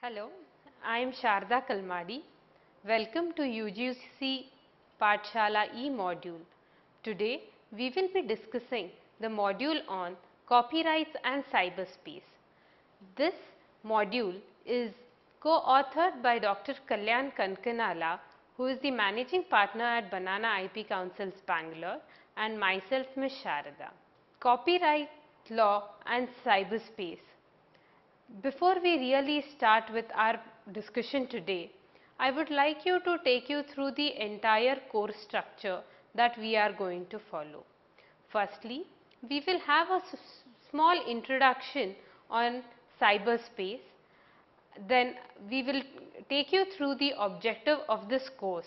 Hello, I am Sharda Kalmadi. Welcome to UGC Pathshala E module. Today we will be discussing the module on copyrights and cyberspace. This module is co-authored by Dr. Kalyan Kankanala, who is the managing partner at Banana IP Councils Bangalore, and myself, Ms. Sharada. Copyright law and cyberspace. Before we really start with our discussion today, I would like to take you through the entire course structure that we are going to follow. Firstly, we will have a small introduction on cyberspace. Then we will take you through the objective of this course.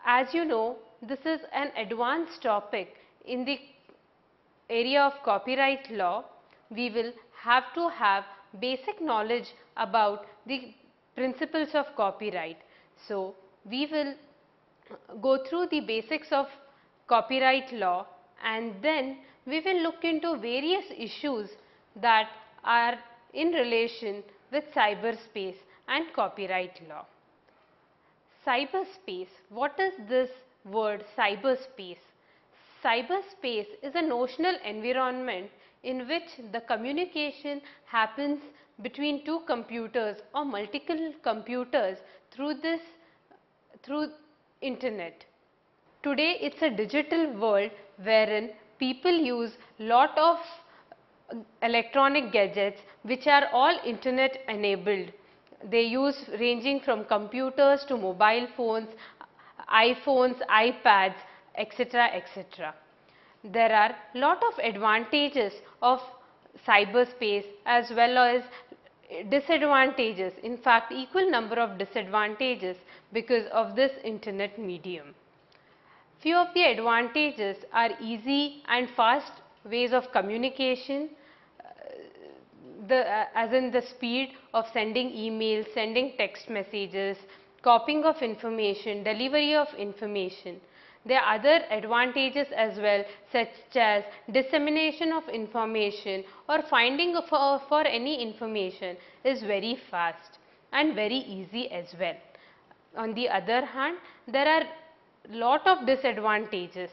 As you know, this is an advanced topic in the area of copyright law. We will have to have basic knowledge about the principles of copyright. So, we will go through the basics of copyright law, and then we will look into various issues that are in relation with cyberspace and copyright law. Cyberspace. What is this word cyberspace? Cyberspace is a notional environment in which the communication happens between two computers or multiple computers through internet. Today it's a digital world wherein people use lot of electronic gadgets which are all internet enabled. They use ranging from computers to mobile phones, iPhones, iPads, etc., etc. There are lot of advantages of cyberspace as well as disadvantages. In fact, equal number of disadvantages because of this internet medium. Few of the advantages are easy and fast ways of communication, as in the speed of sending emails, sending text messages, copying of information, delivery of information. There are other advantages as well, such as dissemination of information or finding for any information is very fast and very easy as well. On the other hand, there are lot of disadvantages,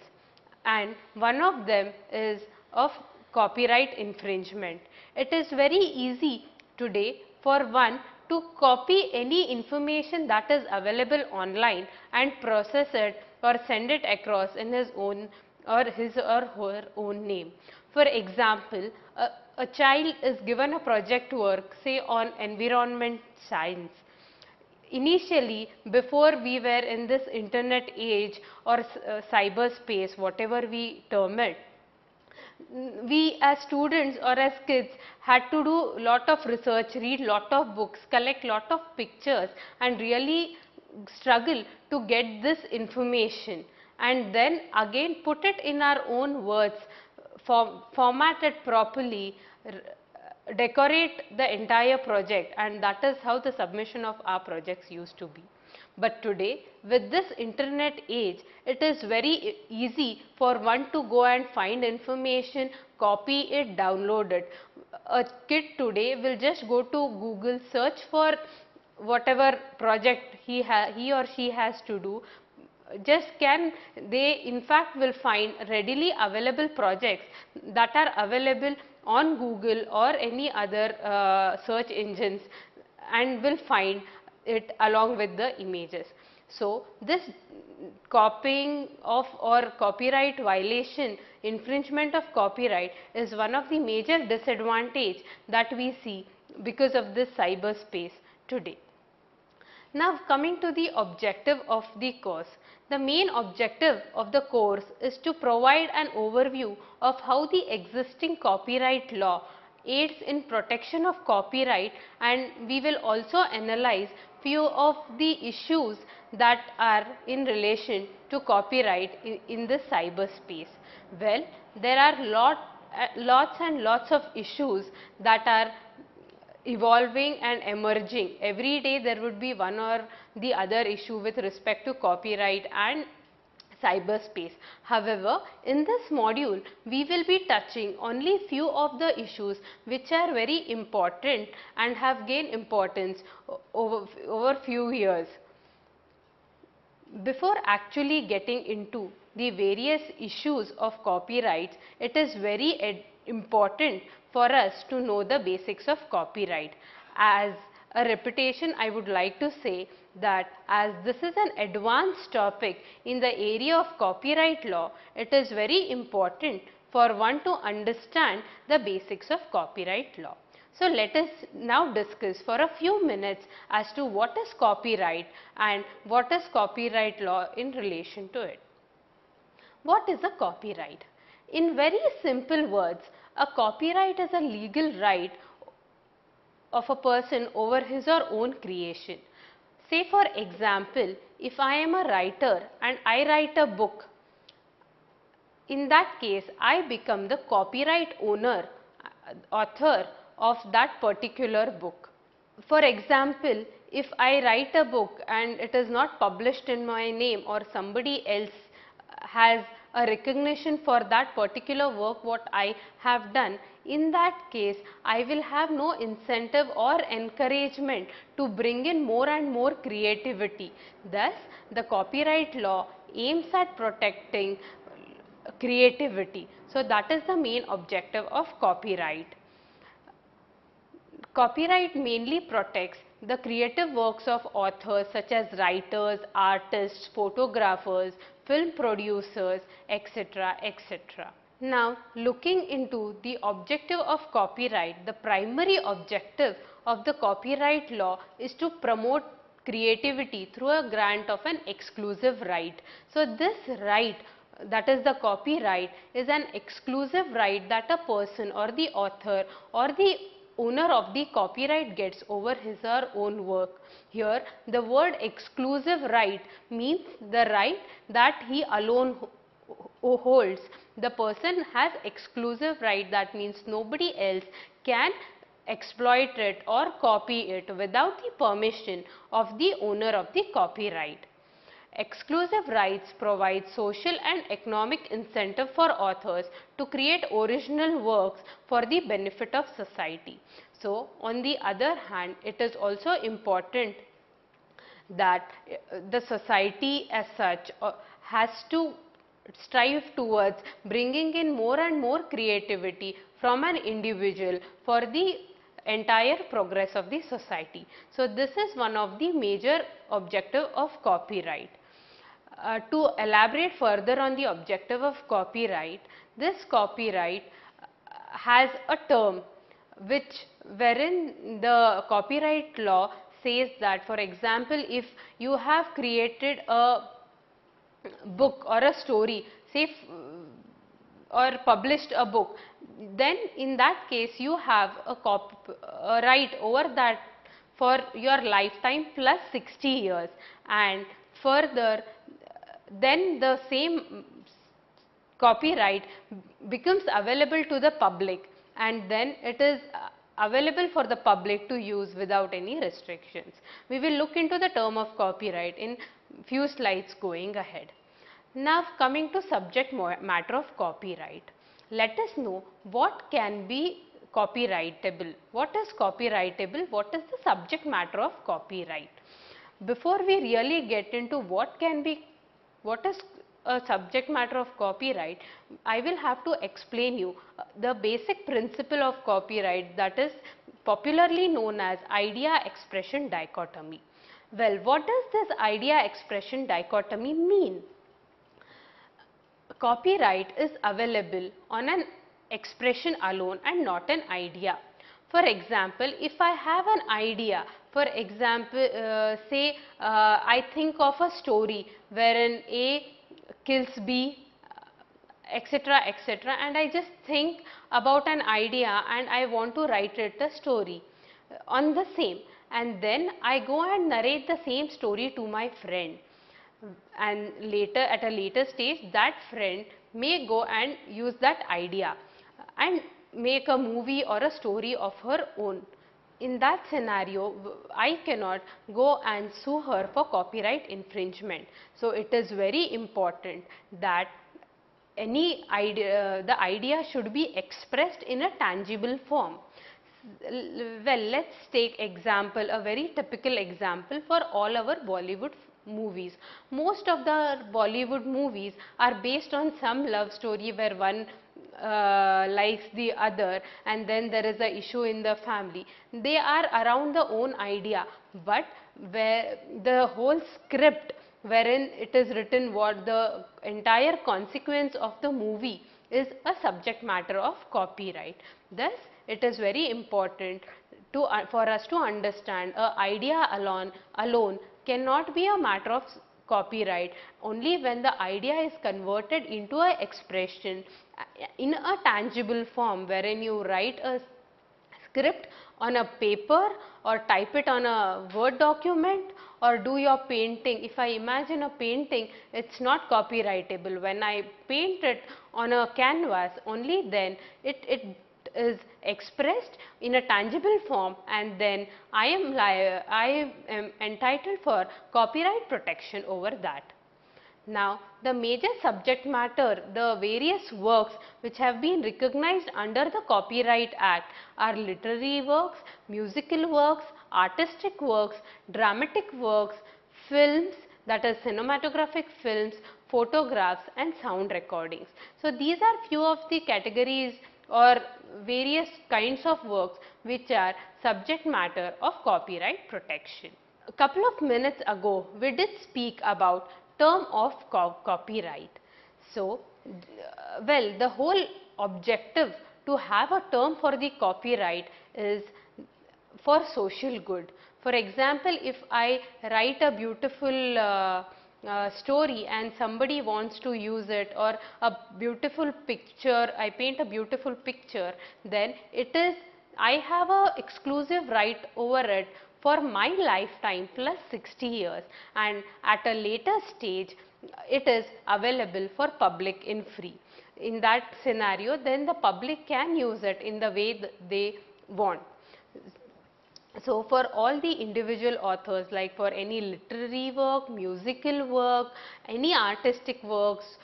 and one of them is of copyright infringement. It is very easy today for one to copy any information that is available online and process it or send it across in his own or her own name. For example, a child is given a project work, say on environment science. Initially, before we were in this internet age or cyberspace, whatever we term it, we as students or as kids had to do lot of research, read lot of books, collect lot of pictures, and really struggle to get this information, and then again put it in our own words, format it properly, decorate the entire project, and that is how the submission of our projects used to be. But today, with this internet age, it is very easy for one to go and find information, copy it, download it. A kid today will just go to Google, search for whatever project he or she has to do. They in fact will find readily available projects that are available on Google or any other search engines, and will find it along with the images. So, this copying of or copyright violation, infringement of copyright is one of the major disadvantage that we see because of this cyberspace today. Now, coming to the objective of the course. The main objective of the course is to provide an overview of how the existing copyright law aids in protection of copyright, and we will also analyze few of the issues that are in relation to copyright in the cyberspace. Well, there are lots and lots of issues that are evolving and emerging. Every day there would be one or the other issue with respect to copyright and cyberspace. However, in this module, we will be touching only few of the issues which are very important and have gained importance over few years. Before actually getting into the various issues of copyrights, it is very important for us to know the basics of copyright. As a repetition, I would like to say that as this is an advanced topic in the area of copyright law, it is very important for one to understand the basics of copyright law. So, let us now discuss for a few minutes as to what is copyright and what is copyright law in relation to it. What is a copyright? In very simple words, a copyright is a legal right of a person over his or own creation. Say for example, if I am a writer and I write a book, in that case I become the copyright owner, author of that particular book. For example, if I write a book and it is not published in my name or somebody else has a recognition for that particular work what I have done, in that case I will have no incentive or encouragement to bring in more and more creativity. Thus, the copyright law aims at protecting creativity. So, that is the main objective of copyright. Copyright mainly protects the creative works of authors such as writers, artists, photographers, film producers, etc., etc. Now, looking into the objective of copyright, the primary objective of the copyright law is to promote creativity through a grant of an exclusive right. So, this right, that is the copyright, is an exclusive right that a person or the author or the owner of the copyright gets over his or own work. Here the word exclusive right means the right that he alone holds. The person has exclusive right, that means nobody else can exploit it or copy it without the permission of the owner of the copyright. Exclusive rights provide social and economic incentive for authors to create original works for the benefit of society. So, on the other hand, it is also important that the society as such has to strive towards bringing in more and more creativity from an individual for the entire progress of the society. So, this is one of the major objective of copyright. To elaborate further on the objective of copyright, this copyright has a term wherein the copyright law says that, for example, if you have created a book or a story, say or published a book, then in that case you have a right over that for your lifetime plus 60 years, and further then the same copyright becomes available to the public, and then it is available for the public to use without any restrictions. We will look into the term of copyright in few slides going ahead. Now, coming to subject matter of copyright, let us know what can be copyrightable. What is copyrightable? What is the subject matter of copyright? Before we really get into what is a subject matter of copyright, I will have to explain you the basic principle of copyright, that is popularly known as idea expression dichotomy. Well, what does this idea expression dichotomy mean? Copyright is available on an expression alone and not an idea. For example, if I have an idea, for example, say I think of a story wherein A kills B, etc., etc., and I just think about an idea and I want to write it a story on the same, and then I go and narrate the same story to my friend, and later at a later stage that friend may go and use that idea and make a movie or a story of her own. In that scenario, I cannot go and sue her for copyright infringement. So, it is very important that any idea, the idea should be expressed in a tangible form. Well, let's take example, a very typical example for all our Bollywood movies. Most of the Bollywood movies are based on some love story where one likes the other, and then there is a issue in the family. They are around the own idea, but where the whole script wherein it is written what the entire consequence of the movie is a subject matter of copyright. Thus, it is very important to for us to understand a idea alone cannot be a matter of copyright. Only when the idea is converted into a expression in a tangible form, wherein you write a script on a paper or type it on a Word document or do your painting. If I imagine a painting, it's not copyrightable. When I paint it on a canvas, only then it is expressed in a tangible form, and then I am entitled for copyright protection over that. Now, the major subject matter, the various works which have been recognized under the Copyright Act are literary works, musical works, artistic works, dramatic works, films, that is cinematographic films, photographs and sound recordings. So, these are few of the categories or various kinds of works which are subject matter of copyright protection. A couple of minutes ago, we did speak about term of copyright. So, well, the whole objective to have a term for the copyright is for social good. For example, if I write a beautiful story and somebody wants to use it, or a beautiful picture, I paint a beautiful picture, then it is, I have a exclusive right over it for my lifetime plus 60 years, and at a later stage it is available for public in free. In that scenario, then the public can use it in the way they want. So, for all the individual authors, like for any literary work, musical work, any artistic works,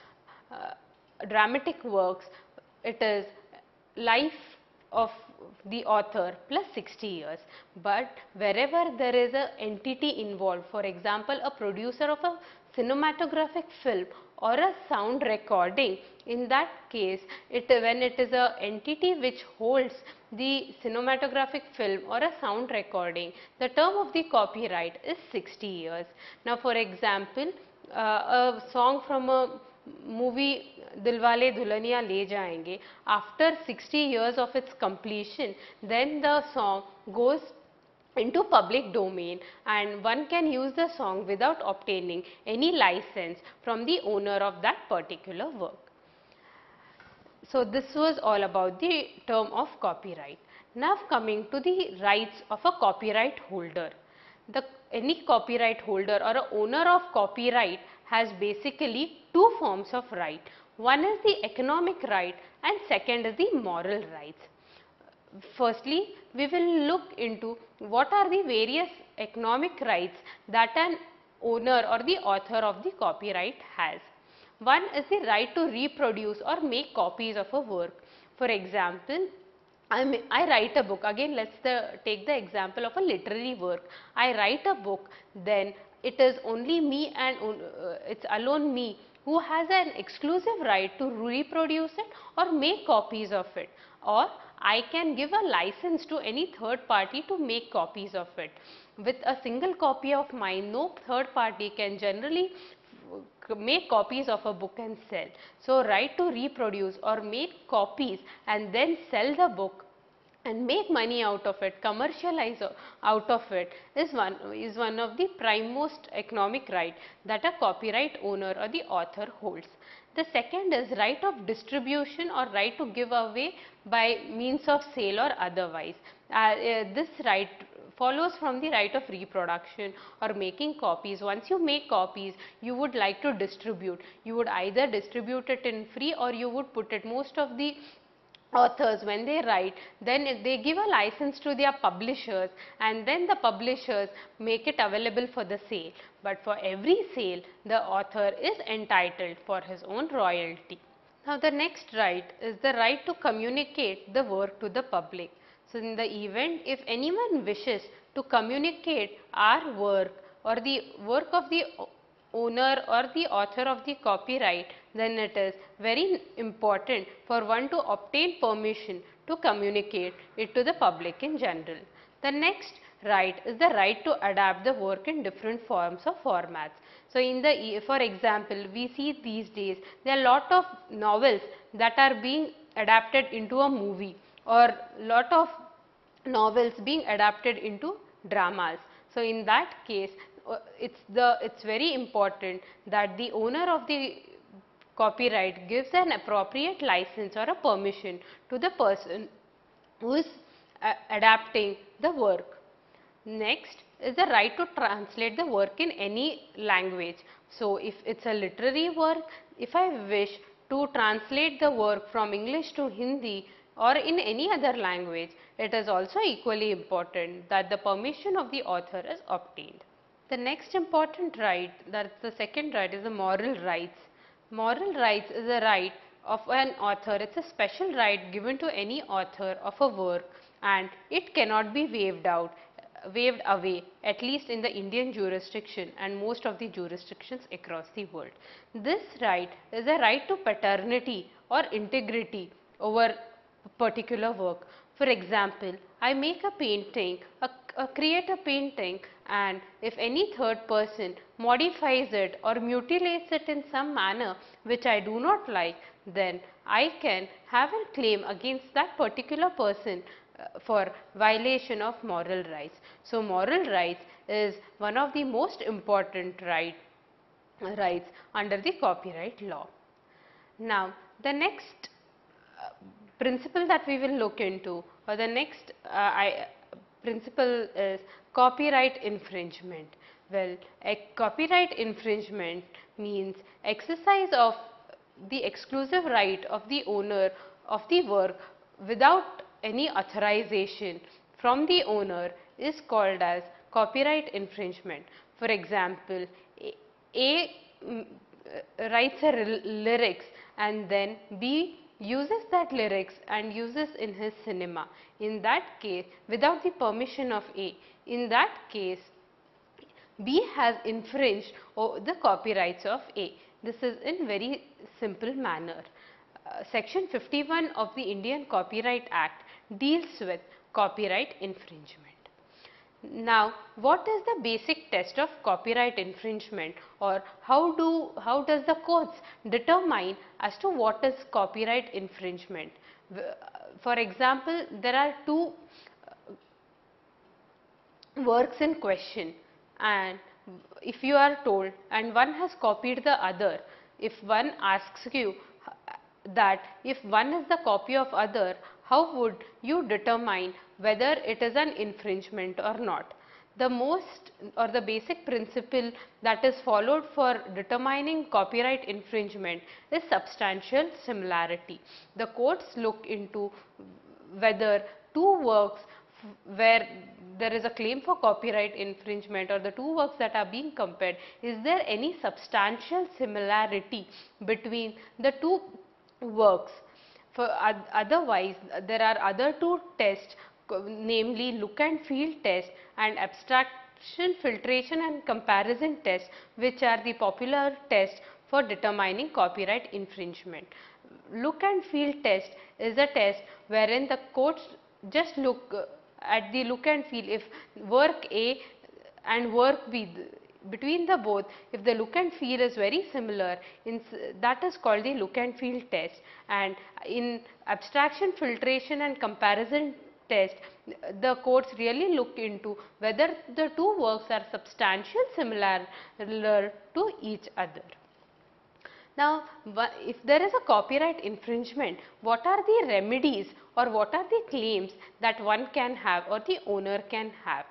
dramatic works, it is life of the author plus 60 years. But wherever there is a entity involved, for example, a producer of a cinematographic film or a sound recording, in that case, when it is a entity which holds the cinematographic film or a sound recording, the term of the copyright is 60 years. Now, for example, a song from a movie Dilwale Dulhaniya Le Jayenge, after 60 years of its completion, then the song goes into public domain and one can use the song without obtaining any license from the owner of that particular work. So, this was all about the term of copyright. Now, coming to the rights of a copyright holder. Any copyright holder or a owner of copyright has basically two forms of right. One is the economic right and second is the moral rights. Firstly, we will look into what are the various economic rights that an owner or the author of the copyright has. One is the right to reproduce or make copies of a work. For example, I write a book. Again, let's take the example of a literary work. I write a book, then it is only me and it's alone me who has an exclusive right to reproduce it or make copies of it, or I can give a license to any third party to make copies of it. With a single copy of mine, no third party can generally make copies of a book and sell. So, right to reproduce or make copies and then sell the book and make money out of it, commercialize out of it is one of the primemost economic right that a copyright owner or the author holds. The second is right of distribution or right to give away by means of sale or otherwise. This right follows from the right of reproduction or making copies. Once you make copies, you would like to distribute. You would either distribute it in free or you would put it, most of the authors, when they write, then they give a license to their publishers, and then the publishers make it available for the sale. But for every sale, the author is entitled for his own royalty. Now, the next right is the right to communicate the work to the public. So, in the event, if anyone wishes to communicate our work or the work of the owner or the author of the copyright, then it is very important for one to obtain permission to communicate it to the public in general. The next right is the right to adapt the work in different forms or formats. So, for example, we see these days there are lot of novels that are being adapted into a movie, or lot of novels being adapted into dramas. So, in that case, it's very important that the owner of the copyright gives an appropriate license or a permission to the person who is adapting the work. Next is the right to translate the work in any language. So, if it's a literary work, if I wish to translate the work from English to Hindi or in any other language, it is also equally important that the permission of the author is obtained. The next important right, that's the second right, is the moral rights. Moral rights is a right of an author. It's a special right given to any author of a work, and it cannot be waived away, at least in the Indian jurisdiction and most of the jurisdictions across the world. This right is a right to paternity or integrity over a particular work. For example, I make a painting, create a painting, and if any third person modifies it or mutilates it in some manner which I do not like, then I can have a claim against that particular person for violation of moral rights. So, moral rights is one of the most important rights under the copyright law. Now, the next principle that we will look into, or the next principle, is copyright infringement. Well, a copyright infringement means exercise of the exclusive right of the owner of the work without any authorization from the owner is called as copyright infringement. For example, A writes a lyrics and then B uses that lyrics and uses in his cinema. In that case, without the permission of A, in that case B has infringed the copyrights of A. This is in very simple manner. Section 51 of the Indian Copyright Act deals with copyright infringement. Now, what is the basic test of copyright infringement, or how does the courts determine as to what is copyright infringement? For example, there are two works in question, and if you are told and one has copied the other, if one asks you that if one is the copy of other, how would you determine whether it is an infringement or not? The most or the basic principle that is followed for determining copyright infringement is substantial similarity. The courts look into whether two works where there is a claim for copyright infringement, or the two works that are being compared, is there any substantial similarity between the two works. For otherwise, there are other two tests, namely look and feel test and abstraction, filtration and comparison test, which are the popular tests for determining copyright infringement. Look and feel test is a test wherein the courts just look at the look and feel. If work A and work B, between the both, if the look and feel is very similar, that is called the look and feel test. And in abstraction, filtration and comparison test, the courts really look into whether the two works are substantially similar to each other. Now, if there is a copyright infringement, what are the remedies or what are the claims that one can have or the owner can have?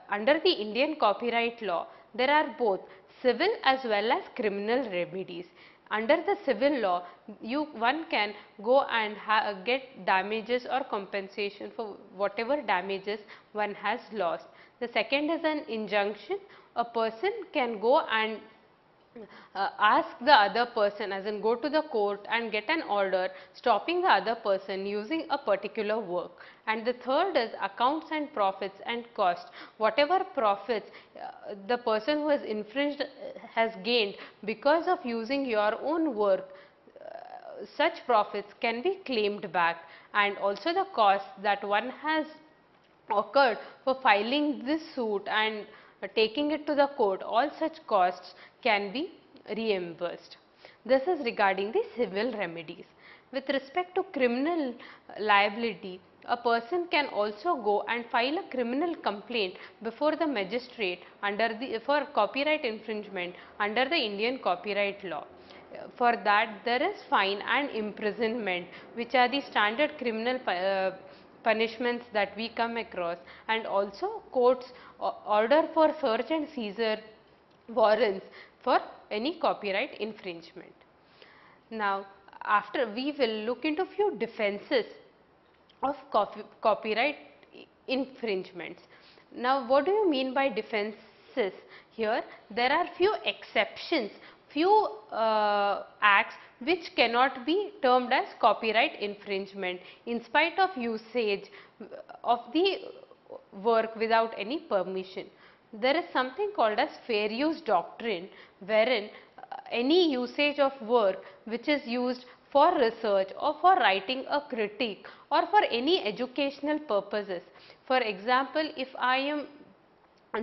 Under the Indian copyright law, there are both civil as well as criminal remedies. Under the civil law, one can go and get damages or compensation for whatever damages one has lost. The second is an injunction. A person can go and ask the other person, as in go to the court and get an order stopping the other person using a particular work. And the third is accounts and profits and cost. Whatever profits the person who has infringed has gained because of using your own work, such profits can be claimed back, and also the cost that one has occurred for filing this suit and taking it to the court, all such costs can be reimbursed. This is regarding the civil remedies. With respect to criminal liability, a person can also go and file a criminal complaint before the magistrate for copyright infringement under the Indian copyright law. For that, there is fine and imprisonment, which are the standard criminal punishments that we come across, and also courts order for search and seizure warrants for any copyright infringement. Now, after we will look into few defenses of copyright infringements. Now, what do you mean by defenses here? There are few exceptions, few acts which cannot be termed as copyright infringement in spite of usage of the work without any permission. There is something called as fair use doctrine, wherein any usage of work which is used for research or for writing a critique or for any educational purposes. For example, if I am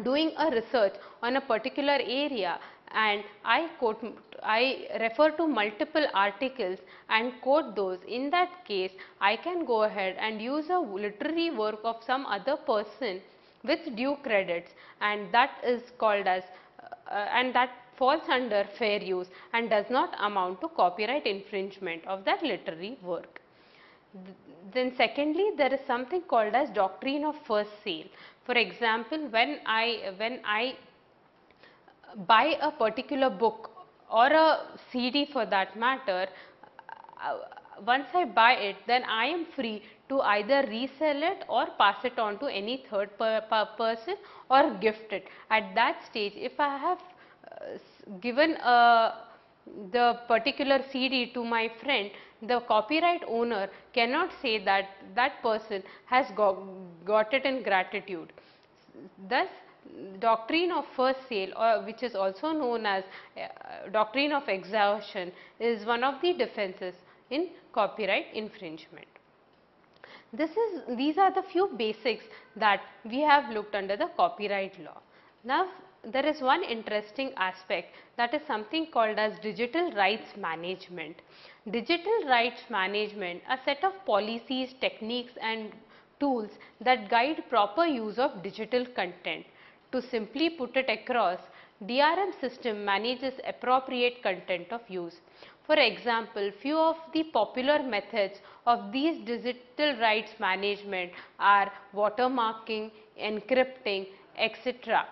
doing a research on a particular area and I refer to multiple articles and quote those, in that case I can go ahead and use a literary work of some other person with due credits, and that is called as and that falls under fair use and does not amount to copyright infringement of that literary work. Then secondly, there is something called as doctrine of first sale. For example, when I buy a particular book or a CD for that matter, once I buy it, then I am free to either resell it or pass it on to any third person or gift it. At that stage, if I have given the particular CD to my friend, the copyright owner cannot say that that person has got it in gratitude. Thus, doctrine of first sale, or which is also known as doctrine of exhaustion, is one of the defenses in copyright infringement. These are the few basics that we have looked under the copyright law. Now, there is one interesting aspect, that is something called as digital rights management. Digital rights management, a set of policies, techniques and tools that guide proper use of digital content. To simply put it across, DRM system manages appropriate content of use. For example, few of the popular methods of these digital rights management are watermarking, encrypting, etc.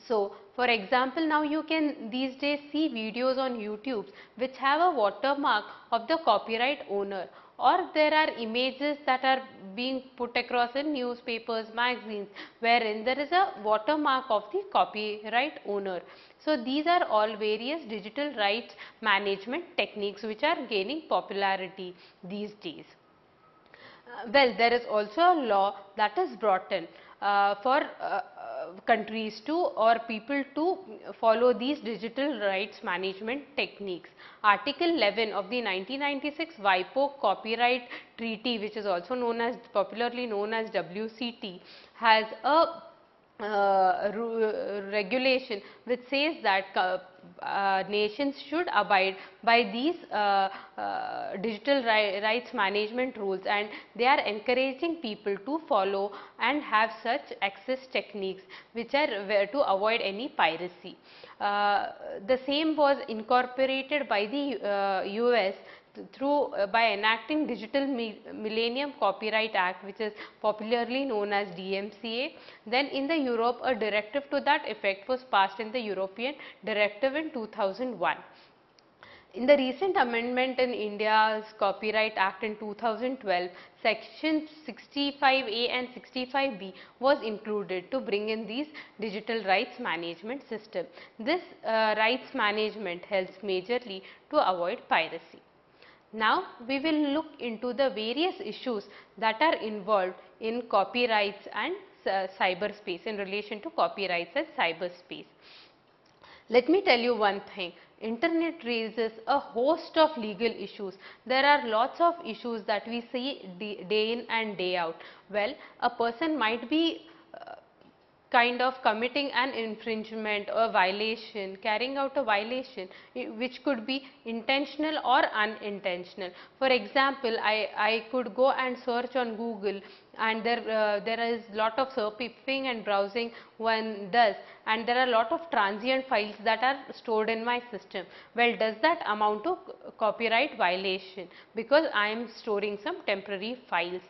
So, for example, now you can these days see videos on YouTube which have a watermark of the copyright owner, or there are images that are being put across in newspapers, magazines, wherein there is a watermark of the copyright owner. So, these are all various digital rights management techniques which are gaining popularity these days. Well, there is also a law that is brought in for countries to or people to follow these digital rights management techniques. Article 11 of the 1996 WIPO Copyright Treaty, which is also popularly known as WCT, has a regulation which says that nations should abide by these digital rights management rules, and they are encouraging people to follow and have such access techniques which are to avoid any piracy. The same was incorporated by the US by enacting Digital Millennium Copyright Act, which is popularly known as DMCA. Then in the Europe, a directive to that effect was passed in the European Directive in 2001. In the recent amendment in India's Copyright Act in 2012, Section 65A and 65B was included to bring in these digital rights management system. This rights management helps majorly to avoid piracy. Now, we will look into the various issues that are involved in copyrights and cyberspace, in relation to copyrights and cyberspace. Let me tell you one thing, internet raises a host of legal issues. There are lots of issues that we see day in and day out. Well, a person might be kind of committing an infringement or violation, carrying out a violation which could be intentional or unintentional. For example, I could go and search on Google, and there is lot of surfing and browsing one does, and there are lot of transient files that are stored in my system. Well, does that amount to copyright violation, because I am storing some temporary files?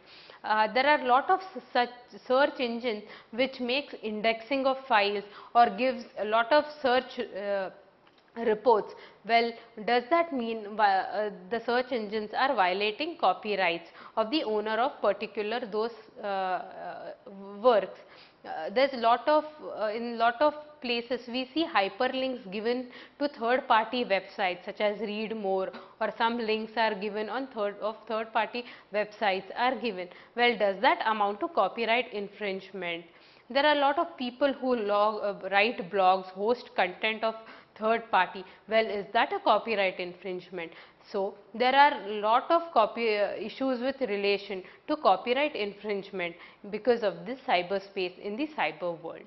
There are lot of such search engines which makes indexing of files or gives a lot of search reports. Well, does that mean the search engines are violating copyrights of the owner of particular those works? There's lot of in lot of places we see hyperlinks given to third party websites such as Read More, or some links are given on third party websites are given. Well, does that amount to copyright infringement? There are a lot of people who write blogs, host content of third party. Well, is that a copyright infringement? So, there are lot of issues with relation to copyright infringement because of this cyberspace in the cyber world.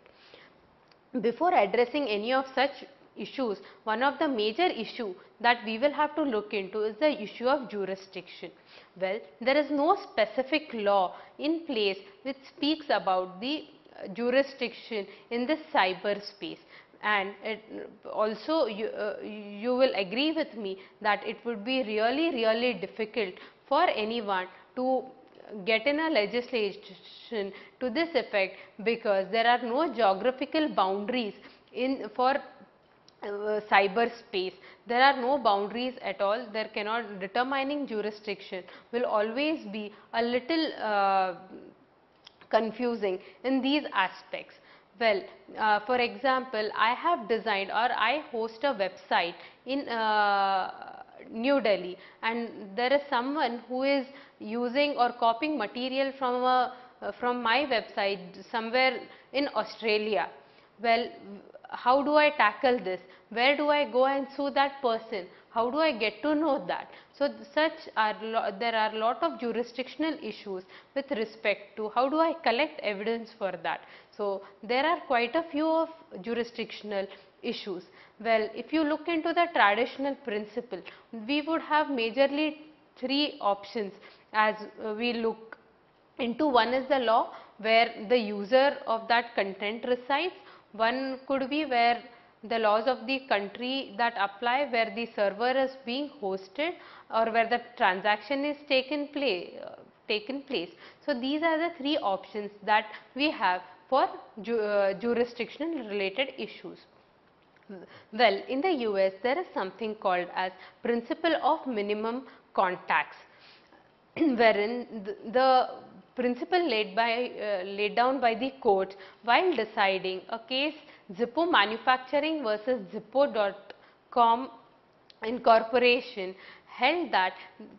Before addressing any of such issues, one of the major issue that we will have to look into is the issue of jurisdiction. Well, there is no specific law in place which speaks about the jurisdiction in the cyberspace, and also you will agree with me that it would be really difficult for anyone to get in a legislation to this effect, because there are no geographical boundaries in for cyberspace. There are no boundaries at all. There cannot, determining jurisdiction will always be a little confusing in these aspects. Well, for example, I have designed or I host a website in New Delhi, and there is someone who is using or copying material from my website somewhere in Australia. Well, how do I tackle this? Where do I go and sue that person? How do I get to know that? So, there are lot of jurisdictional issues with respect to how do I collect evidence for that. So, there are quite a few of jurisdictional issues. Well, if you look into the traditional principle, we would have majorly three options as we look into. One is the law where the user of that content resides. One could be where the laws of the country that apply where the server is being hosted or where the transaction is taken place. So, these are the three options that we have for jurisdictional related issues. Well, in the US there is something called as principle of minimum contacts, wherein the principle laid down by the court while deciding a case Zippo Manufacturing versus Zippo.com Incorporation held that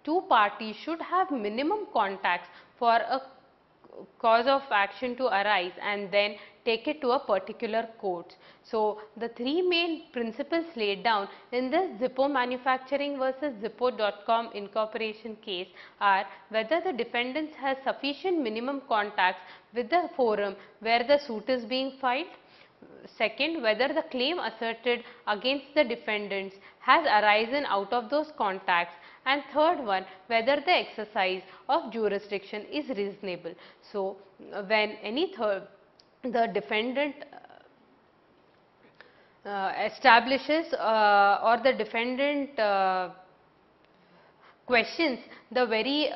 two parties should have minimum contacts for a cause of action to arise and then take it to a particular court. So, the three main principles laid down in this Zippo Manufacturing versus Zippo.com Incorporation case are whether the defendants has sufficient minimum contacts with the forum where the suit is being filed. Second, whether the claim asserted against the defendants has arisen out of those contacts, and third one, whether the exercise of jurisdiction is reasonable. So, when the defendant establishes or the defendant questions the very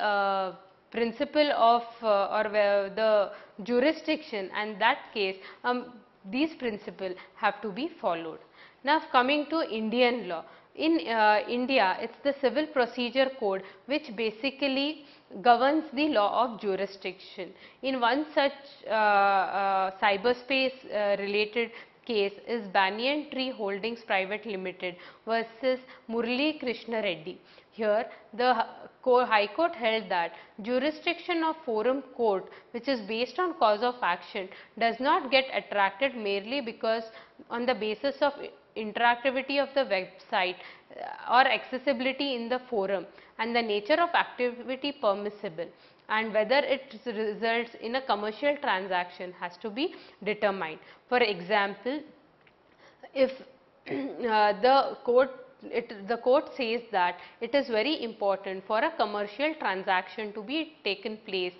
principle of or the jurisdiction, and that case these principles have to be followed. Now, coming to Indian law, In India, it's the Civil Procedure Code which basically governs the law of jurisdiction. In one such cyberspace related case is Banyan Tree Holdings Private Limited versus Murali Krishna Reddy. Here, the High Court held that jurisdiction of forum court, which is based on cause of action, does not get attracted merely because on the basis of interactivity of the website or accessibility in the forum and the nature of activity permissible, and whether it results in a commercial transaction has to be determined. For example, if the court says that it is very important for a commercial transaction to be taken place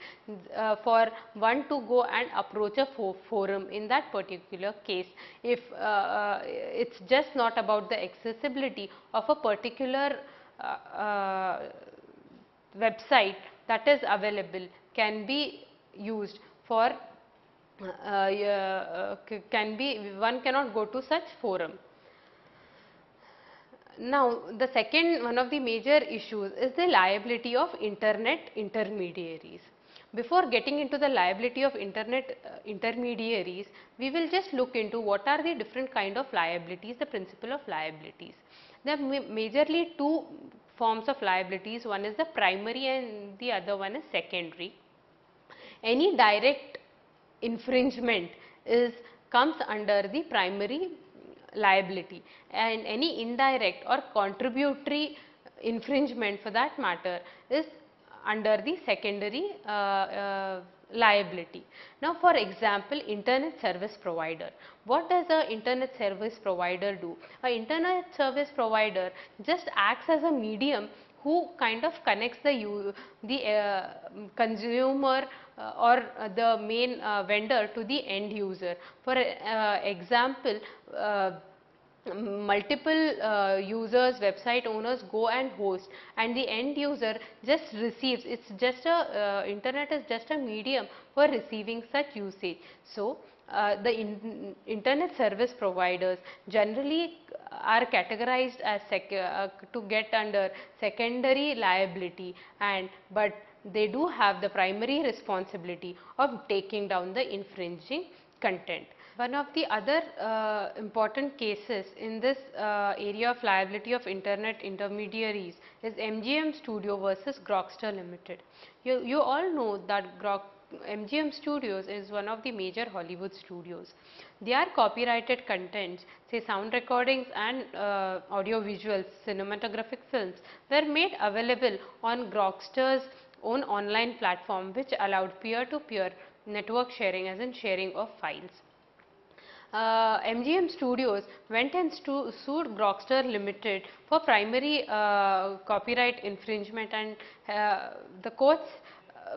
for one to go and approach a forum in that particular case. If it's just not about the accessibility of a particular website that is available can be used for one cannot go to such forum. Now, the second one of the major issues is the liability of internet intermediaries. Before getting into the liability of internet intermediaries, we will just look into what are the different kind of liabilities, the principle of liabilities. There are majorly two forms of liabilities, one is the primary and the other one is secondary. Any direct infringement comes under the primary liability, and any indirect or contributory infringement for that matter is under the secondary liability. Now, for example, internet service provider. What does an internet service provider do? An internet service provider just acts as a medium who kind of connects the consumer or the main vendor to the end user. For example, multiple users, website owners go and host, and the end user just receives. It's just a internet is just a medium for receiving such usage. So, the internet service providers generally are categorized as to get under secondary liability, but they do have the primary responsibility of taking down the infringing content. One of the other important cases in this area of liability of internet intermediaries is MGM Studio versus Grokster Limited. You all know that MGM Studios is one of the major Hollywood studios. Their copyrighted contents, say sound recordings and audio visuals, cinematographic films, were made available on Grokster's own online platform, which allowed peer-to-peer network sharing, as in sharing of files. MGM Studios went and sued Grokster Limited for primary copyright infringement, and the courts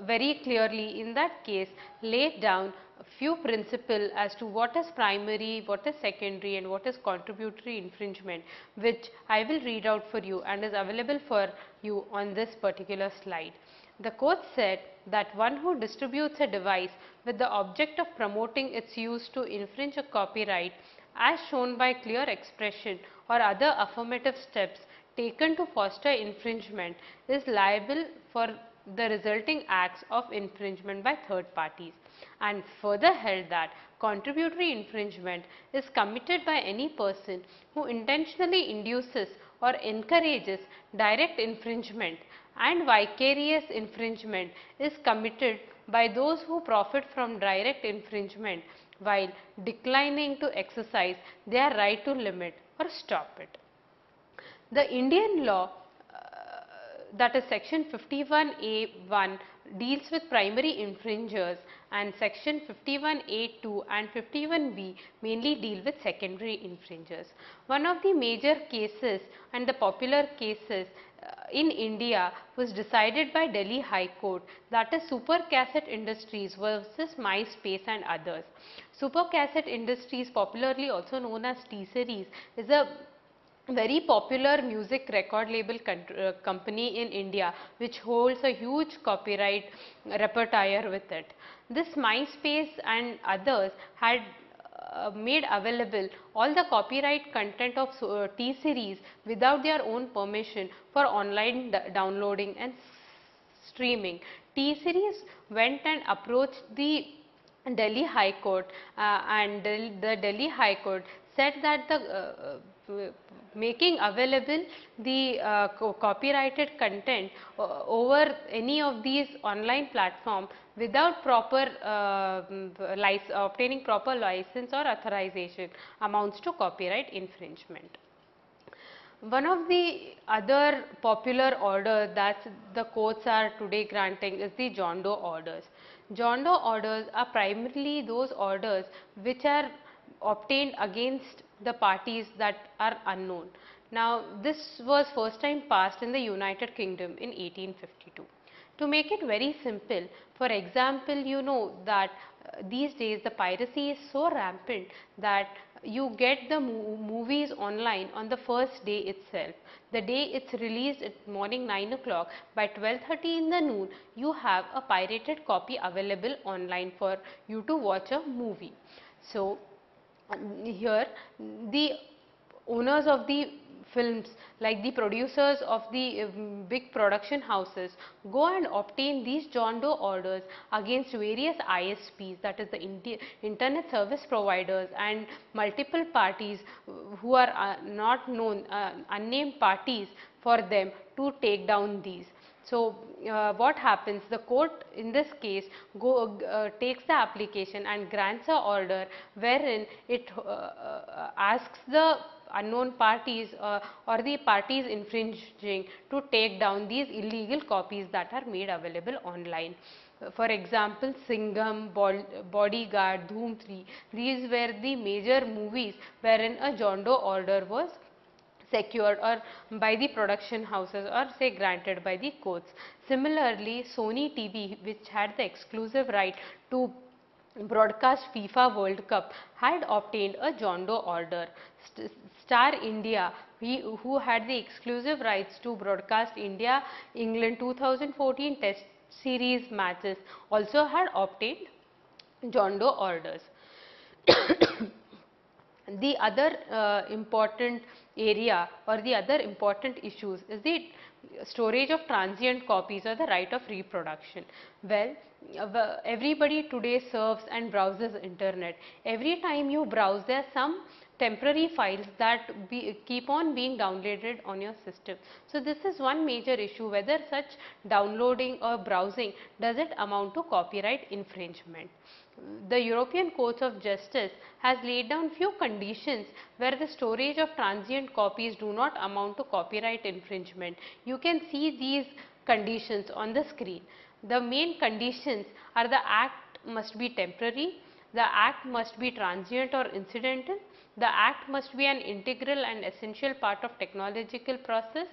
very clearly in that case laid down a few principles as to what is primary, what is secondary and what is contributory infringement, which I will read out for you and is available for you on this particular slide. The court said that one who distributes a device with the object of promoting its use to infringe a copyright, as shown by clear expression or other affirmative steps taken to foster infringement, is liable for the resulting acts of infringement by third parties, and further held that contributory infringement is committed by any person who intentionally induces or encourages direct infringement, and vicarious infringement is committed by those who profit from direct infringement while declining to exercise their right to limit or stop it. The Indian law, that is section 51A(1) deals with primary infringers, and section 51A(2) and 51B mainly deal with secondary infringers. One of the major cases and the popular cases in India was decided by Delhi High Court, that is Super Cassette Industries versus MySpace and others. Super Cassette Industries, popularly also known as T-Series, is a very popular music record label company in India, which holds a huge copyright repertoire with it. This MySpace and others had made available all the copyright content of T-Series without their own permission for online downloading and streaming. T-Series went and approached the Delhi High Court, and the Delhi High Court said that the making available the copyrighted content over any of these online platform without proper obtaining proper license or authorization amounts to copyright infringement. One of the other popular orders that the courts are today granting is the John Doe orders. John Doe orders are primarily those orders which are obtained against the parties that are unknown. Now, this was first time passed in the United Kingdom in 1852. To make it very simple, for example, you know that these days the piracy is so rampant that you get the movies online on the first day itself. The day it's released at morning 9 o'clock, by 12:30 in the noon, you have a pirated copy available online for you to watch a movie. So, here the owners of the films, like the producers of the big production houses, go and obtain these John Doe orders against various ISPs, that is the internet service providers, and multiple parties who are not known, unnamed parties, for them to take down these. So, what happens, the court in this case takes the application and grants a order wherein it asks the unknown parties or the parties infringing to take down these illegal copies that are made available online. For example, Singham, Bodyguard, Dhoom 3, these were the major movies wherein a John Doe order was secured or by the production houses or say granted by the courts. Similarly, Sony TV, which had the exclusive right to broadcast FIFA World Cup, had obtained a John Doe order. Star India, who had the exclusive rights to broadcast India-England 2014 Test Series matches, also had obtained John Doe orders. The other important area or the other important issues is the storage of transient copies or the right of reproduction. Well, everybody today surfs and browses internet. Every time you browse, there are some temporary files that keep on being downloaded on your system. So, this is one major issue, whether such downloading or browsing does it amount to copyright infringement. The European Court of Justice has laid down few conditions where the storage of transient copies do not amount to copyright infringement. You can see these conditions on the screen. The main conditions are: the act must be temporary, the act must be transient or incidental, the act must be an integral and essential part of technological process.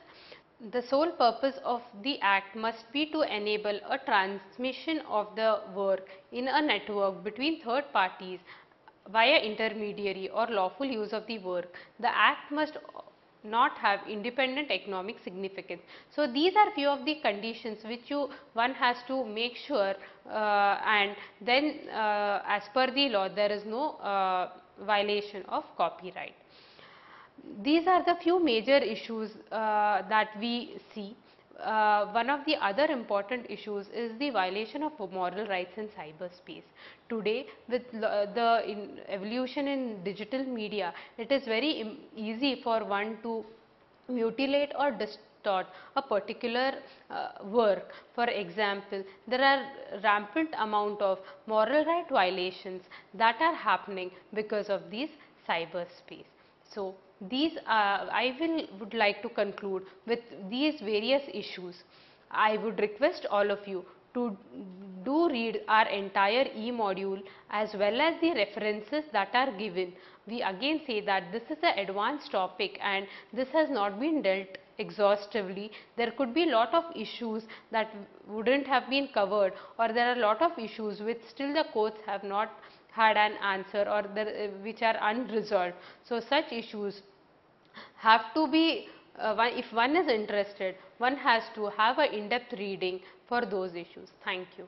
The sole purpose of the act must be to enable a transmission of the work in a network between third parties via intermediary or lawful use of the work. The act must not have independent economic significance. So, these are few of the conditions which one has to make sure, and then as per the law there is no violation of copyright. These are the few major issues that we see. One of the other important issues is the violation of moral rights in cyberspace. Today, with the evolution in digital media, it is very easy for one to mutilate or distort a particular work. For example, there are rampant amount of moral right violations that are happening because of these cyberspace. So, these I would like to conclude with these various issues. I would request all of you to do read our entire e-module as well as the references that are given. We again say that this is an advanced topic and this has not been dealt exhaustively. There could be lot of issues that wouldn't have been covered, or there are a lot of issues which still the courts have not had an answer, or which are unresolved. So, such issues have to be, if one is interested, one has to have an in-depth reading for those issues. Thank you.